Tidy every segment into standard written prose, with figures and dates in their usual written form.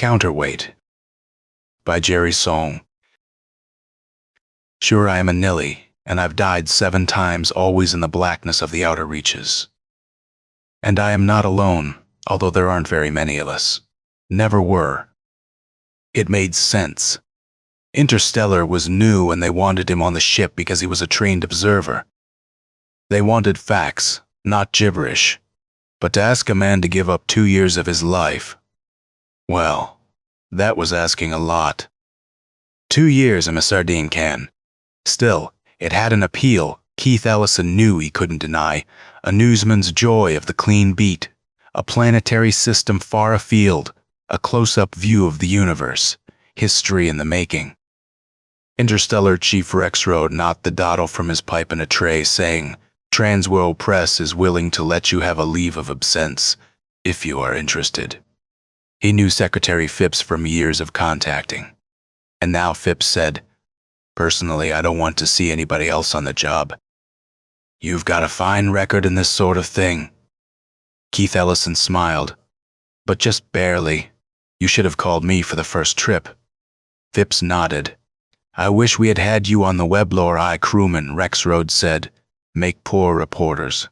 Counterweight by Sohl. Sure, I am a nilly, and I've died 7 times, always in the blackness of the outer reaches. And I am not alone, although there aren't very many of us. Never were. It made sense. Interstellar was new and they wanted him on the ship because he was a trained observer. They wanted facts, not gibberish. But to ask a man to give up 2 years of his life, well, that was asking a lot. 2 years in a sardine can. Still, it had an appeal Keith Ellason knew he couldn't deny, a newsman's joy of the clean beat, a planetary system far afield, a close-up view of the universe, history in the making. Interstellar Chief Rexroad knocked the dottle from his pipe in a tray, saying, "Transworld Press is willing to let you have a leave of absence, if you are interested." He knew Secretary Phipps from years of contacting. And now Phipps said, "Personally, I don't want to see anybody else on the job. You've got a fine record in this sort of thing." Keith Ellason smiled, "But just barely. You should have called me for the first trip." Phipps nodded. "I wish we had had you on the Weblor crewman," Rexroad said. "Make poor reporters."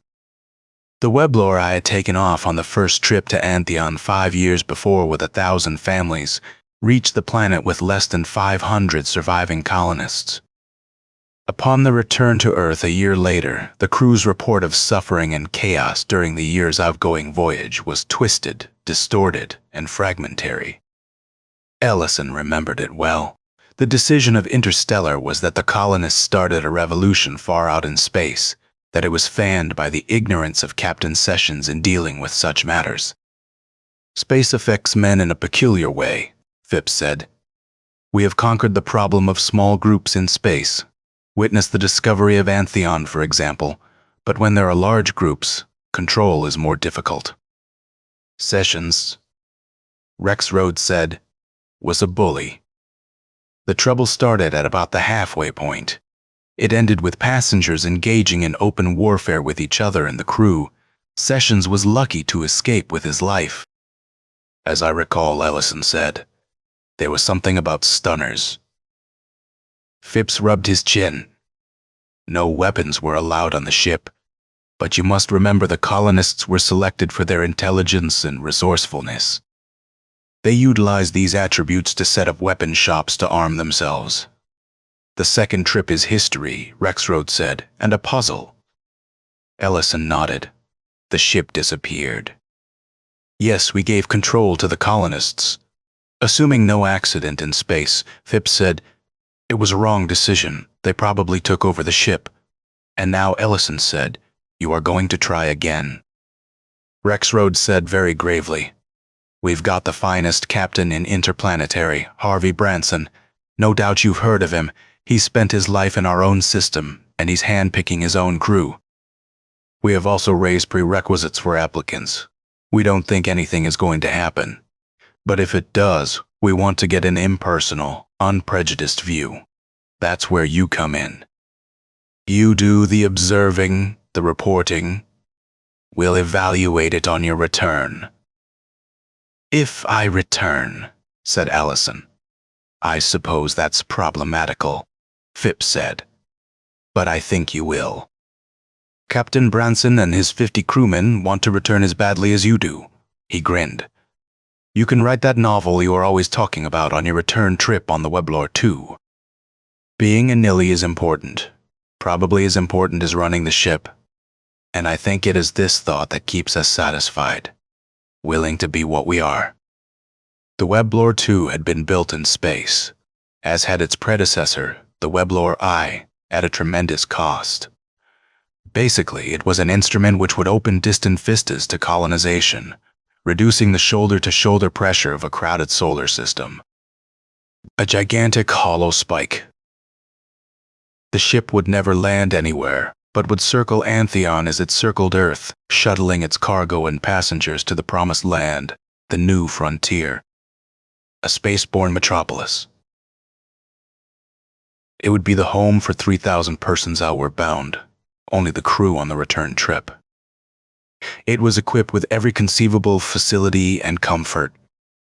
The Weblor had taken off on the first trip to Antheon 5 years before with 1,000 families, reached the planet with less than 500 surviving colonists. Upon the return to Earth a year later, the crew's report of suffering and chaos during the year's outgoing voyage was twisted, distorted, and fragmentary. Ellason remembered it well. The decision of Interstellar was that the colonists started a revolution far out in space, that it was fanned by the ignorance of Captain Sessions in dealing with such matters. "Space affects men in a peculiar way," Phipps said. "We have conquered the problem of small groups in space. Witness the discovery of Antheon, for example, but when there are large groups, control is more difficult." Sessions, Rexroad said, was a bully. The trouble started at about the halfway point. It ended with passengers engaging in open warfare with each other and the crew. Sessions was lucky to escape with his life. "As I recall," Ellason said, "there was something about stunners." Phipps rubbed his chin. "No weapons were allowed on the ship, but you must remember the colonists were selected for their intelligence and resourcefulness. They utilized these attributes to set up weapon shops to arm themselves. The second trip is history," Rexroad said, "and a puzzle." Ellason nodded. "The ship disappeared." "Yes, we gave control to the colonists. Assuming no accident in space," Phipps said, "it was a wrong decision. They probably took over the ship." "And now," Ellason said, "you are going to try again." Rexroad said very gravely, "We've got the finest captain in interplanetary, Harvey Branson. No doubt you've heard of him. He's spent his life in our own system, and he's handpicking his own crew. We have also raised prerequisites for applicants. We don't think anything is going to happen. But if it does, we want to get an impersonal, unprejudiced view. That's where you come in. You do the observing, the reporting. We'll evaluate it on your return." "If I return," said Ellason. "I suppose that's problematical," Phipps said. "But I think you will. Captain Branson and his 50 crewmen want to return as badly as you do." He grinned. "You can write that novel you are always talking about on your return trip on the Weblor Two. Being a nilly is important, probably as important as running the ship. And I think it is this thought that keeps us satisfied, willing to be what we are." The Weblor Two had been built in space, as had its predecessor, the Weblor I, at a tremendous cost. Basically, it was an instrument which would open distant vistas to colonization, reducing the shoulder-to-shoulder pressure of a crowded solar system. A gigantic hollow spike. The ship would never land anywhere, but would circle Antheon as it circled Earth, shuttling its cargo and passengers to the promised land, the new frontier. A spaceborne metropolis. It would be the home for 3,000 persons outward bound, only the crew on the return trip. It was equipped with every conceivable facility and comfort,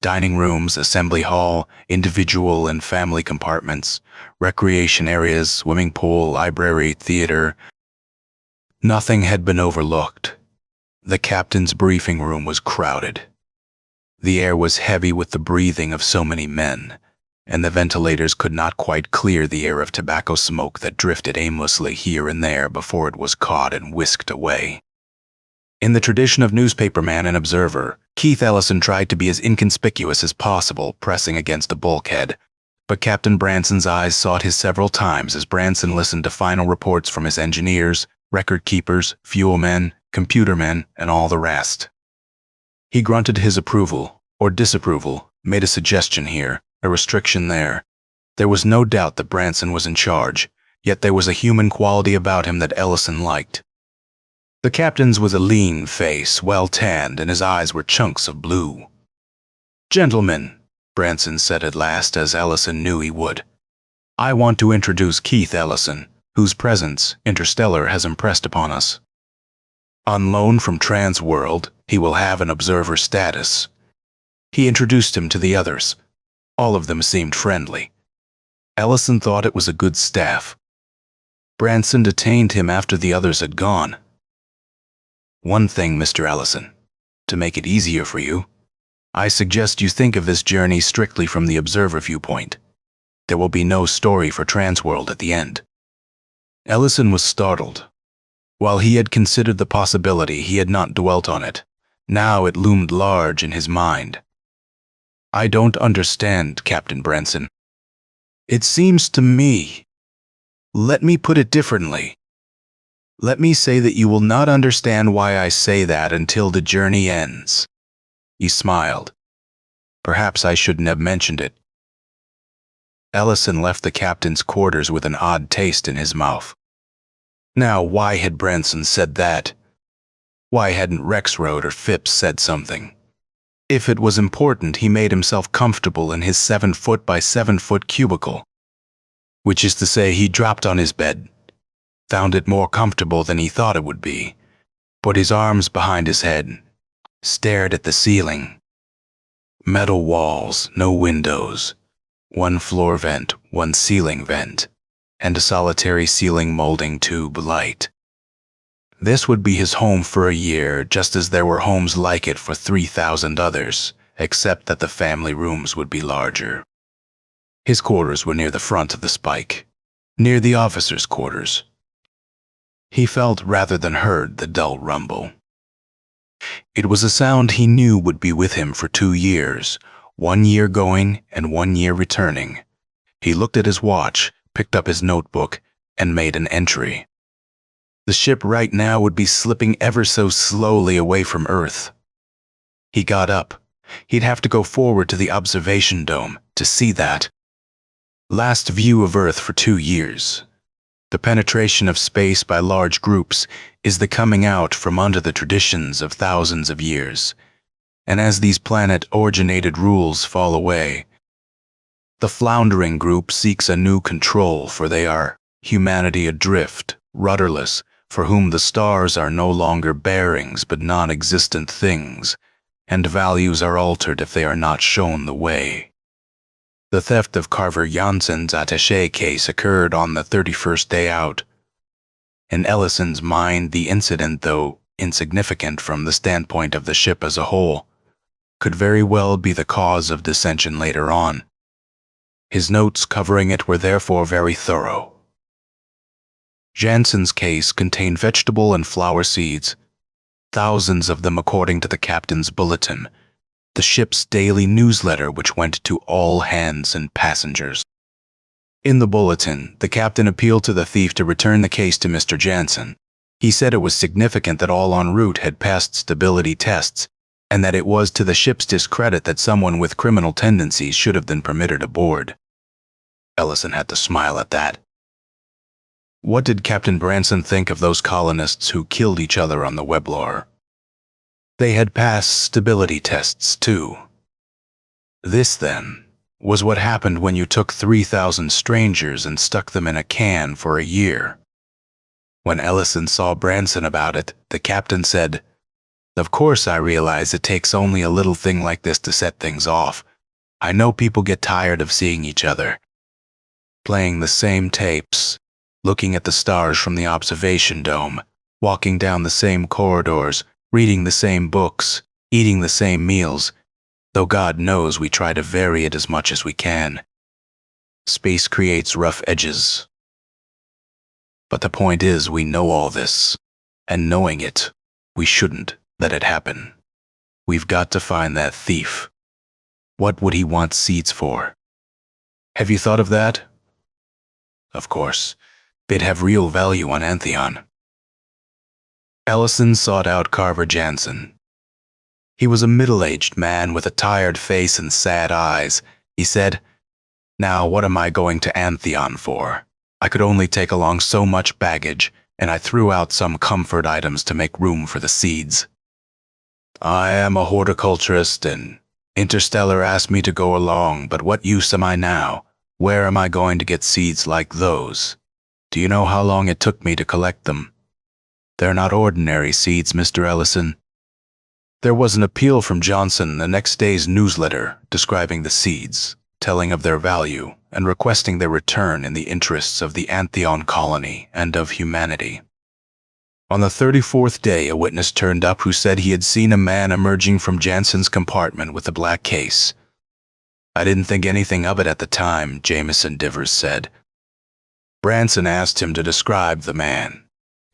Dining rooms, assembly hall, individual and family compartments, recreation areas, swimming pool, library, theater. Nothing had been overlooked. The captain's briefing room was crowded. The air was heavy with the breathing of so many men, and the ventilators could not quite clear the air of tobacco smoke that drifted aimlessly here and there before it was caught and whisked away. In the tradition of newspaperman and observer, Keith Ellason tried to be as inconspicuous as possible, pressing against a bulkhead, but Captain Branson's eyes sought his several times as Branson listened to final reports from his engineers, record keepers, fuel men, computer men, and all the rest. He grunted his approval, or disapproval, made a suggestion here, a restriction there. There was no doubt that Branson was in charge, yet there was a human quality about him that Ellason liked. The captain's was a lean face, well-tanned, and his eyes were chunks of blue. "Gentlemen," Branson said at last, as Ellason knew he would, "I want to introduce Keith Ellason, whose presence, interstellar, has impressed upon us. On loan from Transworld, he will have an observer status." He introduced him to the others. All of them seemed friendly. Ellason thought it was a good staff. Branson detained him after the others had gone. "One thing, Mr. Ellason, to make it easier for you, I suggest you think of this journey strictly from the observer viewpoint. There will be no story for Transworld at the end." Ellason was startled. While he had considered the possibility, he had not dwelt on it. Now it loomed large in his mind. "I don't understand, Captain Branson. It seems to me. Let me put it differently. Let me say that you will not understand why I say that until the journey ends." He smiled. "Perhaps I shouldn't have mentioned it." Ellason left the captain's quarters with an odd taste in his mouth. Now, why had Branson said that? Why hadn't Rexroad or Phipps said something? If it was important, he made himself comfortable in his 7-foot by 7-foot cubicle. Which is to say, he dropped on his bed, found it more comfortable than he thought it would be, put his arms behind his head, stared at the ceiling. Metal walls, no windows, one floor vent, one ceiling vent, and a solitary ceiling molding tube light. This would be his home for a year, just as there were homes like it for 3,000 others, except that the family rooms would be larger. His quarters were near the front of the spike, near the officers' quarters. He felt rather than heard the dull rumble. It was a sound he knew would be with him for 2 years, 1 year going and 1 year returning. He looked at his watch, picked up his notebook, and made an entry. The ship right now would be slipping ever so slowly away from Earth. He got up. He'd have to go forward to the observation dome to see that. Last view of Earth for 2 years. The penetration of space by large groups is the coming out from under the traditions of thousands of years. And as these planet-originated rules fall away, the floundering group seeks a new control, for they are humanity adrift, rudderless, for whom the stars are no longer bearings but non-existent things, and values are altered if they are not shown the way. The theft of Carver Janssen's attaché case occurred on the 31st day out. In Ellison's mind, the incident, though insignificant from the standpoint of the ship as a whole, could very well be the cause of dissension later on. His notes covering it were therefore very thorough. Janssen's case contained vegetable and flower seeds, thousands of them according to the captain's bulletin, the ship's daily newsletter which went to all hands and passengers. In the bulletin, the captain appealed to the thief to return the case to Mr. Jansen. He said it was significant that all en route had passed stability tests, and that it was to the ship's discredit that someone with criminal tendencies should have been permitted aboard. Ellison had to smile at that. What did Captain Branson think of those colonists who killed each other on the Weblor? They had passed stability tests, too. This, then, was what happened when you took 3,000 strangers and stuck them in a can for a year. When Ellison saw Branson about it, the captain said, Of course, I realize it takes only a little thing like this to set things off. I know people get tired of seeing each other, playing the same tapes, looking at the stars from the observation dome, walking down the same corridors, reading the same books, eating the same meals, though God knows we try to vary it as much as we can. Space creates rough edges. But the point is, we know all this, and knowing it, we shouldn't let it happen. We've got to find that thief. What would he want seeds for? Have you thought of that? Of course, they'd have real value on Antheon. Ellason sought out Carver Jansen. He was a middle-aged man with a tired face and sad eyes. He said, "Now, what am I going to Antheon for? I could only take along so much baggage, and I threw out some comfort items to make room for the seeds. I am a horticulturist, and Interstellar asked me to go along, but what use am I now? Where am I going to get seeds like those? Do you know how long it took me to collect them? They're not ordinary seeds, Mr. Ellason." There was an appeal from Johnson in the next day's newsletter describing the seeds, telling of their value, and requesting their return in the interests of the Antheon colony and of humanity. On the 34th day, a witness turned up who said he had seen a man emerging from Jansen's compartment with a black case. "I didn't think anything of it at the time," Jameson Divers said. Branson asked him to describe the man.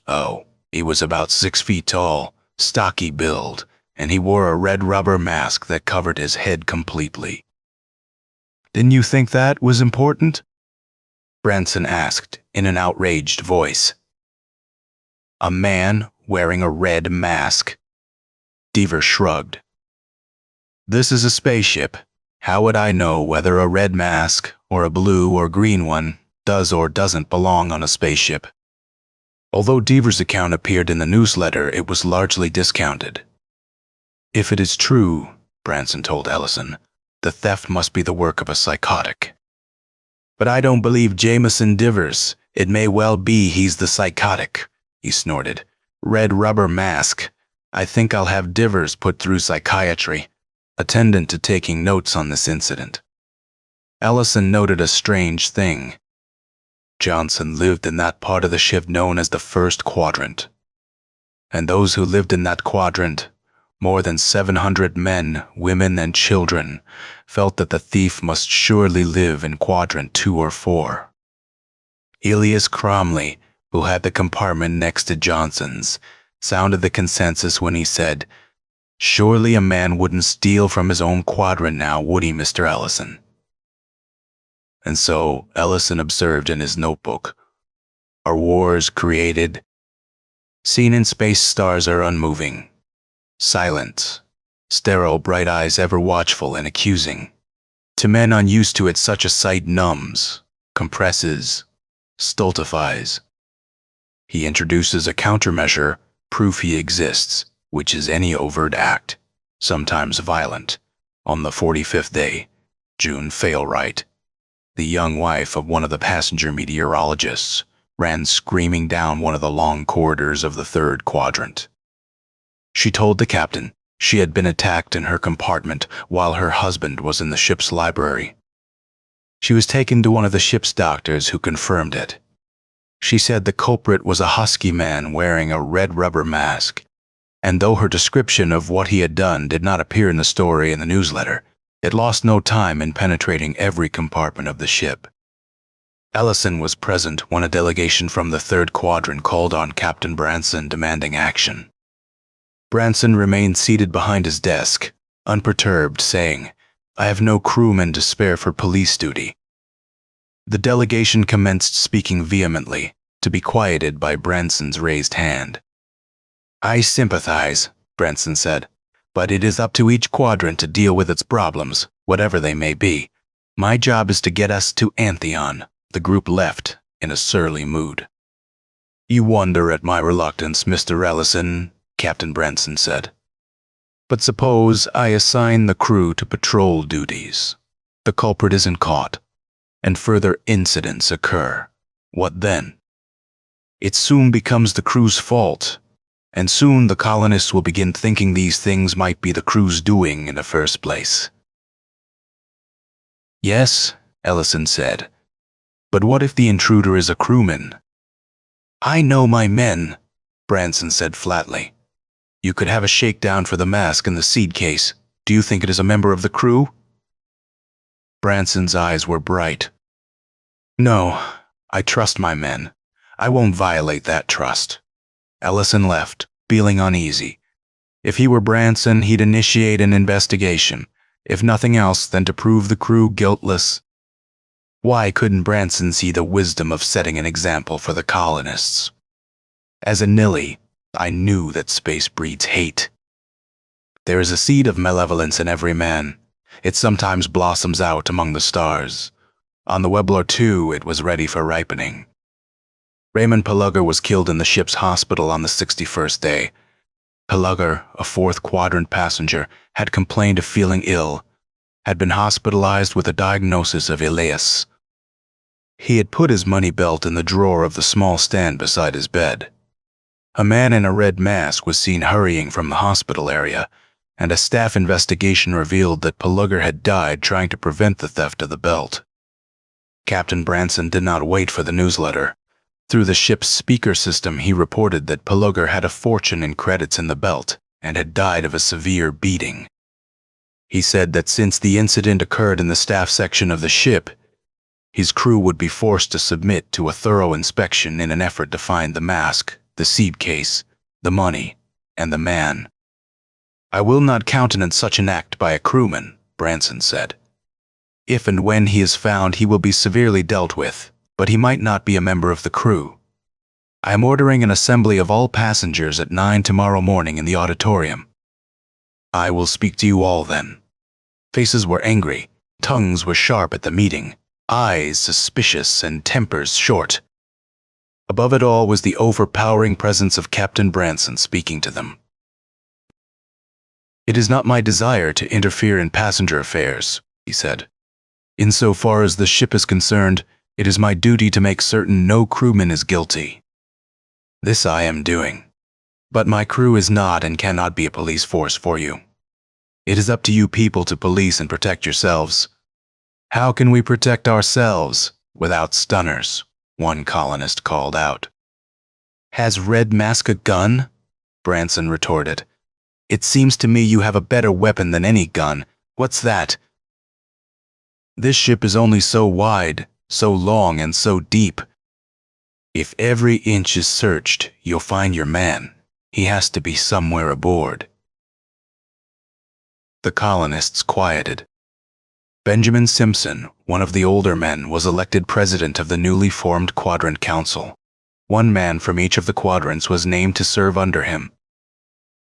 Oh, he was about 6 feet tall, stocky build, and he wore a red rubber mask that covered his head completely. "Didn't you think that was important?" Branson asked in an outraged voice. "A man wearing a red mask?" Deaver shrugged. "This is a spaceship. How would I know whether a red mask or a blue or green one does or doesn't belong on a spaceship?" Although Deaver's account appeared in the newsletter, it was largely discounted. "If it is true," Branson told Ellason, "the theft must be the work of a psychotic." "But I don't believe Jameson Divers. It may well be he's the psychotic," he snorted. "Red rubber mask. I think I'll have Divers put through psychiatry, attendant to taking notes on this incident." Ellason noted a strange thing. Johnson lived in that part of the ship known as the First Quadrant. And those who lived in that quadrant, more than 700 men, women, and children, felt that the thief must surely live in Quadrant 2 or 4. Elias Cromley, who had the compartment next to Johnson's, sounded the consensus when he said, "Surely a man wouldn't steal from his own quadrant now, would he, Mr. Ellason?" And so Ellason observed in his notebook, "Are wars created? Seen in space, stars are unmoving, silent, sterile, bright eyes ever watchful and accusing. To men unused to it, such a sight numbs, compresses, stultifies." He introduces a countermeasure, proof he exists, which is any overt act, sometimes violent. On the 45th day, June Failwright, the young wife of one of the passenger meteorologists, ran screaming down one of the long corridors of the 3rd quadrant. She told the captain she had been attacked in her compartment while her husband was in the ship's library. She was taken to one of the ship's doctors who confirmed it. She said the culprit was a husky man wearing a red rubber mask, and though her description of what he had done did not appear in the story in the newsletter, it lost no time in penetrating every compartment of the ship. Ellason was present when a delegation from the 3rd quadrant called on Captain Branson demanding action. Branson remained seated behind his desk, unperturbed, saying, "I have no crewmen to spare for police duty." The delegation commenced speaking vehemently, to be quieted by Branson's raised hand. "I sympathize," Branson said, "but it is up to each quadrant to deal with its problems, whatever they may be. My job is to get us to Antheon." The group left in a surly mood. "You wonder at my reluctance, Mr. Ellason," Captain Branson said. "But suppose I assign the crew to patrol duties. The culprit isn't caught, and further incidents occur. What then? It soon becomes the crew's fault, and soon the colonists will begin thinking these things might be the crew's doing in the first place. Yes, Ellison said. But what if the intruder is a crewman? I know my men, Branson said flatly. You could have a shakedown for the mask and the seed case. Do you think it is a member of the crew? Branson's eyes were bright. No, I trust my men. I won't violate that trust. Ellison left, feeling uneasy. If he were Branson, he'd initiate an investigation, if nothing else than to prove the crew guiltless. Why couldn't Branson see the wisdom of setting an example for the colonists? As a Nilly, I knew that space breeds hate. There is a seed of malevolence in every man. It sometimes blossoms out among the stars. On the Weblor Two, it was ready for ripening. Raymond Pulugger was killed in the ship's hospital on the 61st day. Pulugger, a fourth quadrant passenger, had complained of feeling ill, had been hospitalized with a diagnosis of ileus. He had put his money belt in the drawer of the small stand beside his bed. A man in a red mask was seen hurrying from the hospital area, and a staff investigation revealed that Pulugger had died trying to prevent the theft of the belt. Captain Branson did not wait for the newsletter. Through the ship's speaker system, he reported that Pulugger had a fortune in credits in the belt and had died of a severe beating. He said that since the incident occurred in the staff section of the ship, his crew would be forced to submit to a thorough inspection in an effort to find the mask, the seed case, the money, and the man. I will not countenance such an act by a crewman, Branson said. If and when he is found, he will be severely dealt with, but he might not be a member of the crew. I am ordering an assembly of all passengers at 9 tomorrow morning in the auditorium. I will speak to you all then. Faces were angry, tongues were sharp at the meeting, eyes suspicious and tempers short. Above it all was the overpowering presence of Captain Branson speaking to them. It is not my desire to interfere in passenger affairs, he said. Insofar as the ship is concerned, it is my duty to make certain no crewman is guilty. This I am doing. But my crew is not and cannot be a police force for you. It is up to you people to police and protect yourselves. How can we protect ourselves without stunners? One colonist called out. Has Red Mask a gun? Branson retorted. It seems to me you have a better weapon than any gun. What's that? This ship is only so wide, so long, and so deep. If every inch is searched, you'll find your man. He has to be somewhere aboard. The colonists quieted. Benjamin Simpson, one of the older men, was elected president of the newly formed Quadrant Council. One man from each of the quadrants was named to serve under him.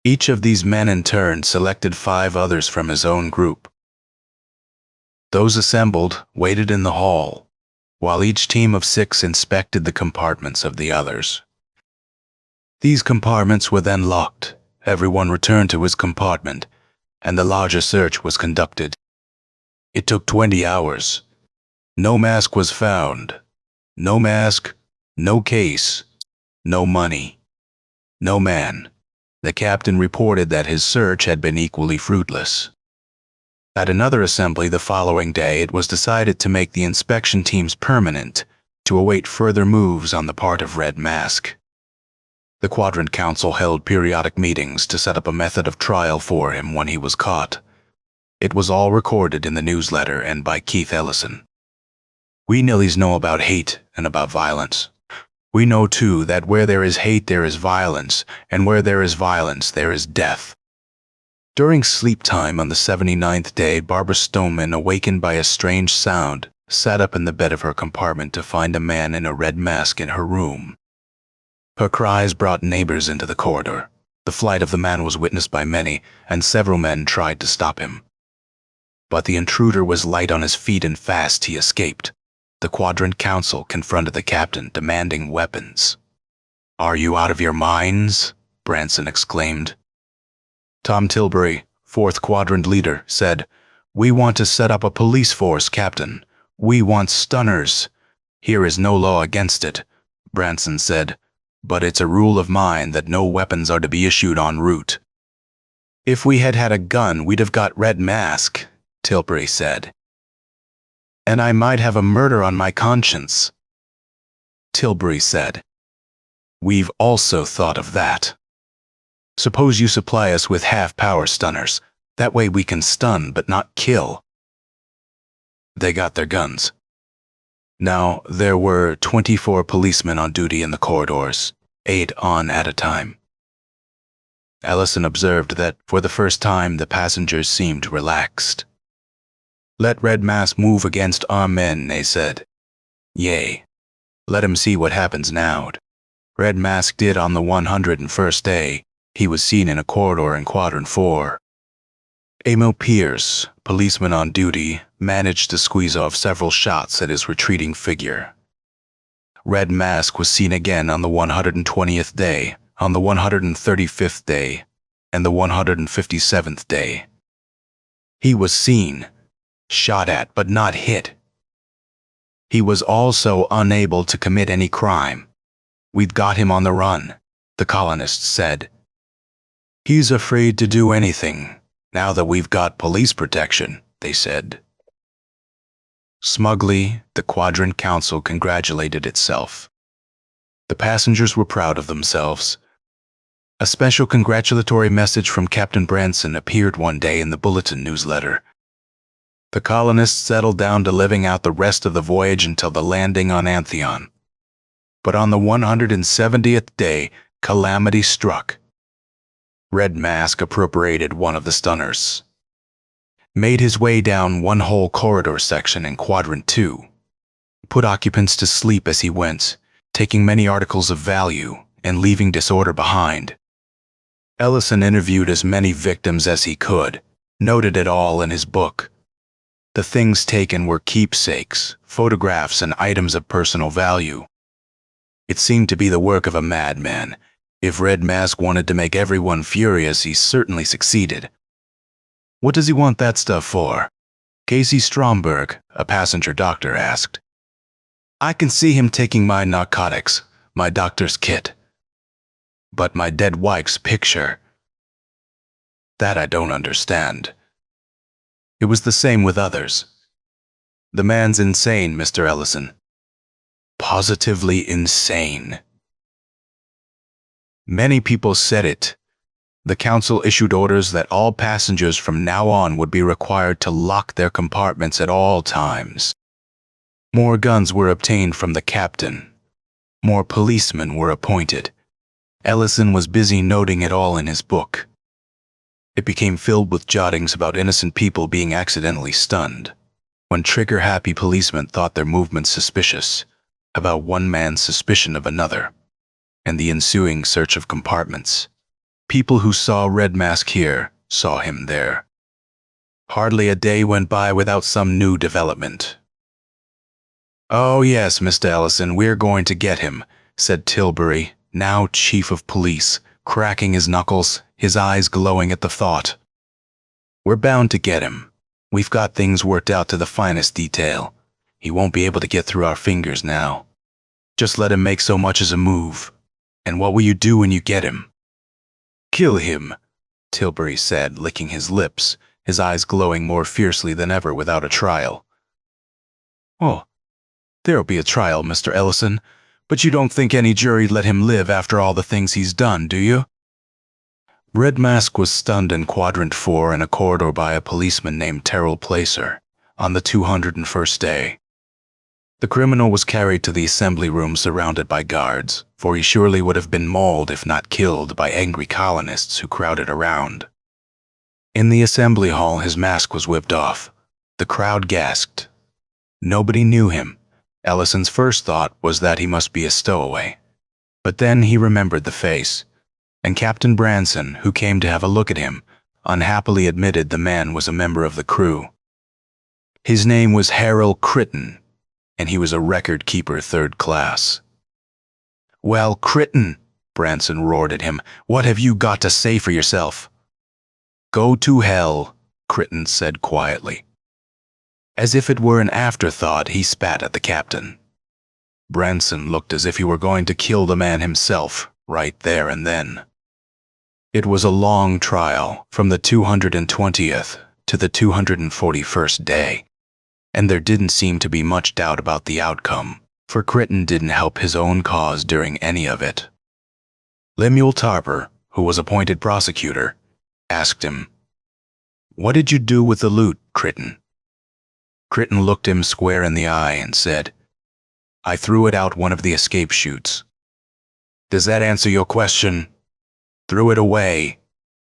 Each of these men in turn selected 5 others from his own group. Those assembled waited in the hall, while each team of 6 inspected the compartments of the others. These compartments were then locked, everyone returned to his compartment, and the larger search was conducted. It took 20 hours. No mask was found. No mask, no case, no money, no man. The captain reported that his search had been equally fruitless. At another assembly the following day, it was decided to make the inspection teams permanent, to await further moves on the part of Red Mask. The Quadrant Council held periodic meetings to set up a method of trial for him when he was caught. It was all recorded in the newsletter and by Keith Ellason. We Nillies know about hate and about violence. We know, too, that where there is hate there is violence, and where there is violence there is death. During sleep time on the 79th day, Barbara Stoneman, awakened by a strange sound, sat up in the bed of her compartment to find a man in a red mask in her room. Her cries brought neighbors into the corridor. The flight of the man was witnessed by many, and several men tried to stop him. But the intruder was light on his feet and fast he escaped. The Quadrant Council confronted the captain, demanding weapons. "Are you out of your minds?" Branson exclaimed. Tom Tilbury, 4th Quadrant leader, said, "We want to set up a police force, Captain. We want stunners." "Here is no law against it," Branson said. but it's a rule of mine that no weapons are to be issued en route. If we had had a gun, we'd have got Red Mask, Tilbury said. And I might have a murder on my conscience, Tilbury said. We've also thought of that. Suppose you supply us with half-power stunners. That way we can stun but not kill. They got their guns. Now, there were 24 policemen on duty in the corridors, 8 on at a time. Ellison observed that, for the first time, the passengers seemed relaxed. Let Red Mask move against our men, they said. Yea. Let him see what happens now. Red Mask did on the 101st day. He was seen in a corridor in Quadrant 4. Emil Pierce, policeman on duty, managed to squeeze off several shots at his retreating figure. Red Mask was seen again on the 120th day, on the 135th day, and the 157th day. He was seen, shot at but not hit. He was also unable to commit any crime. We've got him on the run, the colonists said. He's afraid to do anything, now that we've got police protection, they said. Smugly, the Quadrant Council congratulated itself. The passengers were proud of themselves. A special congratulatory message from Captain Branson appeared one day in the bulletin newsletter. The colonists settled down to living out the rest of the voyage until the landing on Antheon. But on the 170th day, calamity struck. Red Mask appropriated one of the stunners, made his way down one whole corridor section in Quadrant 2, put occupants to sleep as he went, taking many articles of value and leaving disorder behind. Ellison interviewed as many victims as he could, noted it all in his book. The things taken were keepsakes, photographs, and items of personal value. It seemed to be the work of a madman. If Red Mask wanted to make everyone furious, he certainly succeeded. What does he want that stuff for? Casey Stromberg, a passenger doctor, asked. I can see him taking my narcotics, my doctor's kit. But my dead wife's picture. That I don't understand. It was the same with others. The man's insane, Mr. Ellison. Positively insane. Many people said it. The council issued orders that all passengers from now on would be required to lock their compartments at all times. More guns were obtained from the captain. More policemen were appointed. Ellison was busy noting it all in his book. It became filled with jottings about innocent people being accidentally stunned, when trigger-happy policemen thought their movements suspicious, about one man's suspicion of another, and the ensuing search of compartments. People who saw Red Mask here saw him there. Hardly a day went by without some new development. Oh yes, Mr. Ellison, we're going to get him, said Tilbury, now chief of police, cracking his knuckles, his eyes glowing at the thought. We're bound to get him. We've got things worked out to the finest detail. He won't be able to get through our fingers now. Just let him make so much as a move. And what will you do when you get him? Kill him, Tilbury said, licking his lips, his eyes glowing more fiercely than ever without a trial. Oh, there'll be a trial, Mr. Ellison, but you don't think any jury'd let him live after all the things he's done, do you? Red Mask was stunned in Quadrant 4 in a corridor by a policeman named Terrell Placer on the 201st day. The criminal was carried to the assembly room surrounded by guards, for he surely would have been mauled if not killed by angry colonists who crowded around. In the assembly hall, his mask was whipped off. The crowd gasped. Nobody knew him. Ellison's first thought was that he must be a stowaway. But then he remembered the face, and Captain Branson, who came to have a look at him, unhappily admitted the man was a member of the crew. His name was Harold Critton, and he was a record-keeper third class. Well, Critton, Branson roared at him, what have you got to say for yourself? Go to hell, Critton said quietly. As if it were an afterthought, he spat at the captain. Branson looked as if he were going to kill the man himself, right there and then. It was a long trial, from the 220th to the 241st day, and there didn't seem to be much doubt about the outcome, for Crichton didn't help his own cause during any of it. Lemuel Tarper, who was appointed prosecutor, asked him, "What did you do with the loot, Crichton?" Crichton looked him square in the eye and said, "I threw it out one of the escape chutes." "Does that answer your question?" "Threw it away."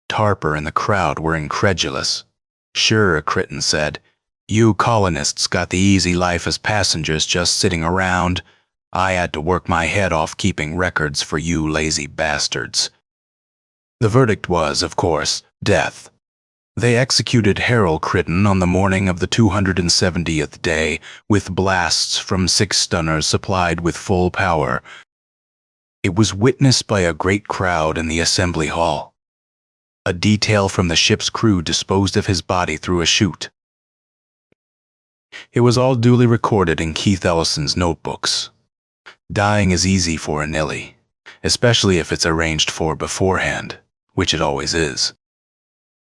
Tarper and the crowd were incredulous. "Sure," Crichton said. "You colonists got the easy life as passengers just sitting around. I had to work my head off keeping records for you lazy bastards." The verdict was, of course, death. They executed Harold Crichton on the morning of the 270th day with blasts from 6 stunners supplied with full power. It was witnessed by a great crowd in the assembly hall. A detail from the ship's crew disposed of his body through a chute. It was all duly recorded in Keith Ellason's notebooks. Dying is easy for a nilly, especially if it's arranged for beforehand, which it always is.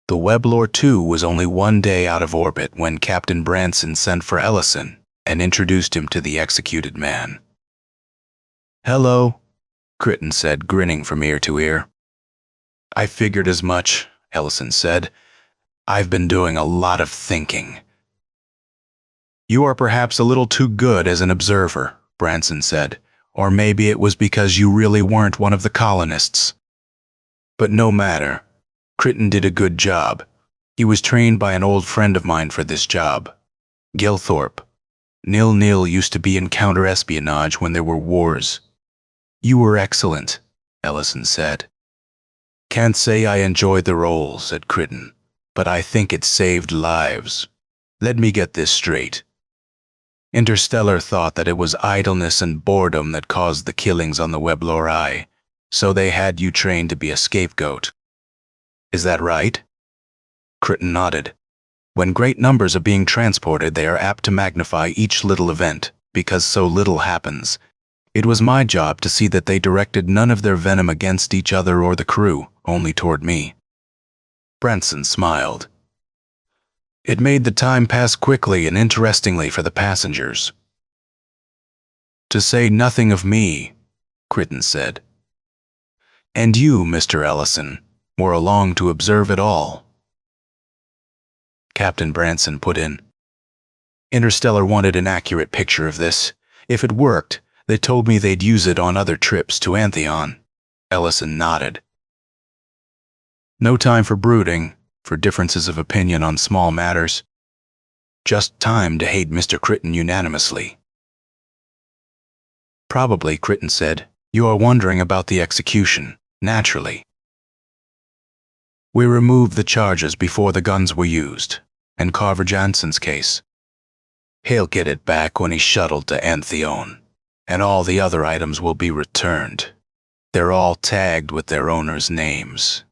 The Weblor Two was only 1 day out of orbit when Captain Branson sent for Ellason and introduced him to the executed man. "Hello," Crichton said, grinning from ear to ear. "I figured as much," Ellason said. "I've been doing a lot of thinking." "You are perhaps a little too good as an observer," Branson said, "or maybe it was because you really weren't one of the colonists. But no matter. Crichton did a good job. He was trained by an old friend of mine for this job, Gilthorpe. Nil used to be in counter-espionage when there were wars." "You were excellent," Ellason said. "Can't say I enjoyed the role," said Crichton, "but I think it saved lives. Let me get this straight. Interstellar thought that it was idleness and boredom that caused the killings on the Weblor, so they had you trained to be a scapegoat. Is that right?" Crichton nodded. "When great numbers are being transported, they are apt to magnify each little event, because so little happens. It was my job to see that they directed none of their venom against each other or the crew, only toward me." Branson smiled. It made the time pass quickly and interestingly for the passengers. "To say nothing of me," Crichton said. "And you, Mr. Ellason, were along to observe it all." Captain Branson put in, "Interstellar wanted an accurate picture of this. If it worked, they told me they'd use it on other trips to Antheon." Ellason nodded. "No time for brooding, for differences of opinion on small matters. Just time to hate Mr. Crichton unanimously." "Probably," Crichton said, "you are wondering about the execution, naturally. We removed the charges before the guns were used, and Carver Jansen's case. He'll get it back when he's shuttled to Antheon, and all the other items will be returned. They're all tagged with their owners' names.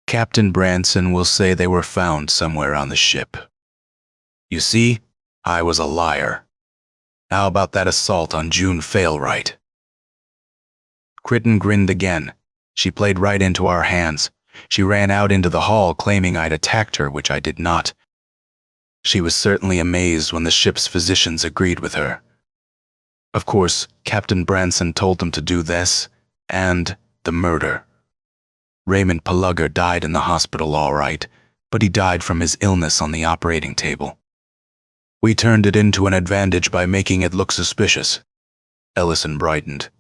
Captain Branson will say they were found somewhere on the ship. You see, I was a liar. How about that assault on June Failright?" Crichton grinned again. "She played right into our hands. She ran out into the hall claiming I'd attacked her, which I did not. She was certainly amazed when the ship's physicians agreed with her. Of course, Captain Branson told them to do this, and the murder. Raymond Pelugger died in the hospital all right, but he died from his illness on the operating table. We turned it into an advantage by making it look suspicious." Ellison brightened.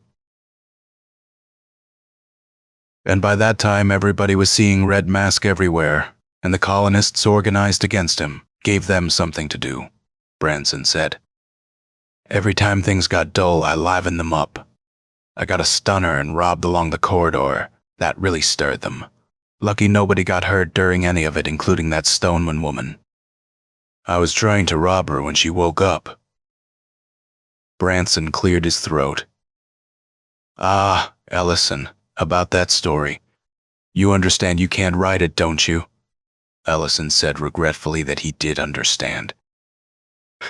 "And by that time everybody was seeing Red Mask everywhere, and the colonists organized against him, gave them something to do," Branson said. "Every time things got dull, I livened them up. I got a stunner and robbed along the corridor. That really stirred them. Lucky nobody got hurt during any of it, including that Stoneman woman. I was trying to rob her when she woke up." Branson cleared his throat. "Ah, Ellison, about that story. You understand you can't write it, don't you?" Ellison said regretfully that he did understand.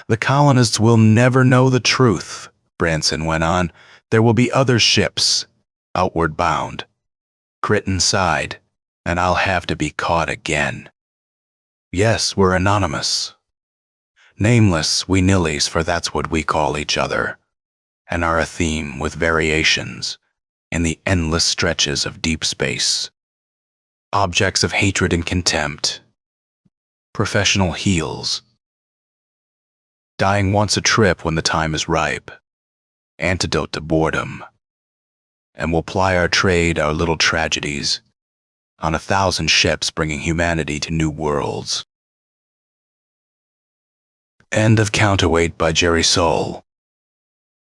"The colonists will never know the truth," Branson went on, there will be other ships, outward bound. Crit inside, and I'll have to be caught again. Yes, we're anonymous. Nameless, we nillies, for that's what we call each other, and are a theme with variations in the endless stretches of deep space. Objects of hatred and contempt. Professional heels. Dying once a trip when the time is ripe. Antidote to boredom. And we'll ply our trade, our little tragedies, on 1,000 ships bringing humanity to new worlds. End of Counterweight by Sohl.